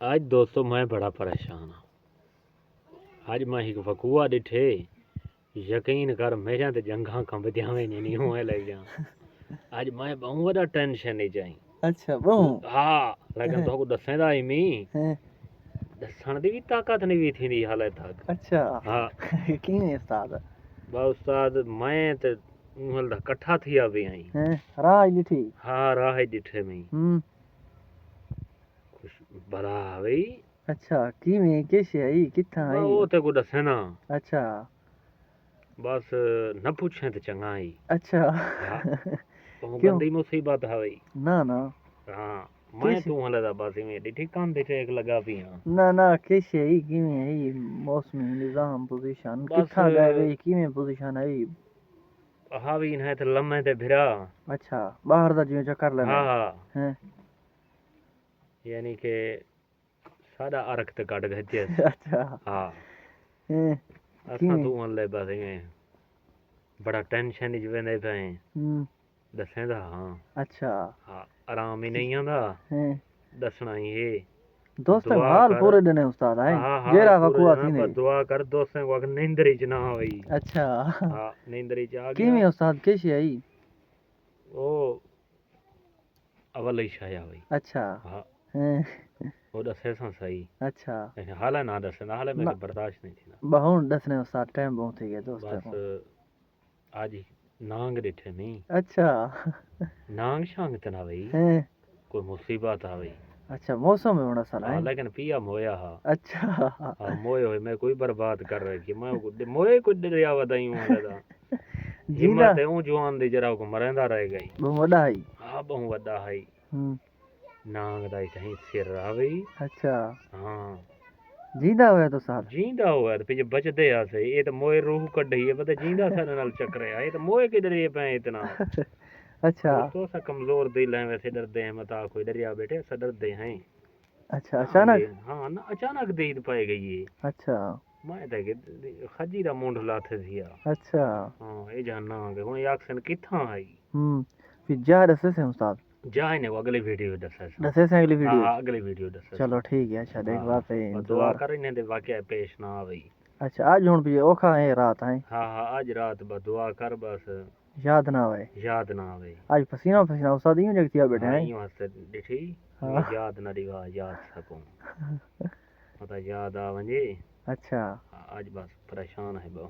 आज दोस्तों मैं बड़ा परेशान हूँ। आज मैं एक वकूआ डिठे, यकीन कर मेरे ते जंघां कंबदियां नहीं हुए लग जा। आज मैं बहुत बड़ा टेंशन नहीं जाई। अच्छा बहु हाँ लेकिन तो दसें दा ही मी हैं। दसण दी भी ताकत नहीं भी थी हाले तक। अच्छा हाँ किवें उस्ताद बा उस्ताद मैं ते उहल दा कट्ठा थिया भी आई। हैं राज ॾिठी। हाँ राह डिठे में कुछ भला वई। अच्छा किवें किश आई किथां बा आई। वो ते को दसे ना अच्छा बस न पूछे तो चंगा ही। अच्छा हाँ बहुत क्यों गंदी मुसीबत है भाई। ना ना हाँ मैं किश तू हले दा बस इवें डिठी कान दे एक लगा भी हाँ। ना ना किश आई किवें आई मौसमी निजाम पोजीशन बस किथां गए वे किवें पोजीशन आई। हावी इन्हें ते लम्हे ते भिरा। अच्छा बाहर दा जिवें चक्कर लेने हाँ हाँ हैं। यानी के सादा अरख ते कट गए। अच्छा हाँ हैं असां किवें तू हले बस इवें बड़ा टेंशन इच वेंदे पे दसें दा। हाँ अच्छा हाँ आराम ही नहीं आंदा हैं दसना ही है। दोस्त दुआ हाल कर। पूरे दिन उस्ताद है हाँ हाल जेरा पूरे वकुआ जना थी ने। पर दुआ कर दोस्तें को अगर नींदर च ना होई। अच्छा हाँ नींदर च आ गया किवें उस्ताद किश आई। ओ अवल ही छाया भाई। अच्छा हाँ हैं वो दसे सां सही अच्छा लेकिन हाले ना दसे हाले ना मेरे बर्दाश्त नहीं थी ना। बहुन दसने उस्ताद टाइम बहुत थी गया दोस्तों बस को। आज नांग डिठे नहीं अच्छा नांग शांग त ना भाई हैं कोई मुसीबत आ भाई। अच्छा मौसम में बड़ा सारा हाँ है। लेकिन पिया मोया हा। अच्छा हाँ मोए हुए मैं कोई बर्बाद कर रही कि मैं मोए कुछ दरिया वदाई हूँ हले दा। जींदा हिम्मत है ऊं जवान दी जरा को मरेंदा रह गई। बहु वड़ा है। हाँ बहु वड्डा है हम्म नांग दा कहीं सिर आ भाई। अच्छा हाँ जींदा होया तो साथ। जींदा हुआ ते पिछ बचदे आसे ये तो मोए रूह कढी है पता जींदा सारे नाल चकरे ये तो मोए किधर ये पे इतना। अच्छा दोस्तों सा कमजोर दिल है वैसे डरते हैं मता कोई डरिया बैठे ऐसा डरते हैं। अच्छा नांग अचानक। हाँ ना अचानक दीद पाई गई है। अच्छा मैं तो खजी दा मुंड लाथे थिया। अच्छा हाँ ये जान नांग हुन एक्शन किथा आई। फिर जा दसे से उस्ताद जाए ने वो अगली वीडियो दसा सा। दसे से अगली हाँ वीडियो हाँ अगली वीडियो दसा चलो सा। ठीक है। अच्छा देख हाँ हाँ बात है बस दुआ इंतजार। कर इन्हें दे वाकया पेश ना आवे। अच्छा आज हुन भी ओखा है रात है हाँ हाँ आज रात बस दुआ कर बस याद ना आवे। याद ना आवे। आज पसीना पसीना उस्ताद यूं जगतिया बैठे हाँ हैं। यूं हंसते डिठी हाँ याद न रिवा याद सकूं मतलब याद आ वञे। अच्छा आज बस परेशान है बहु।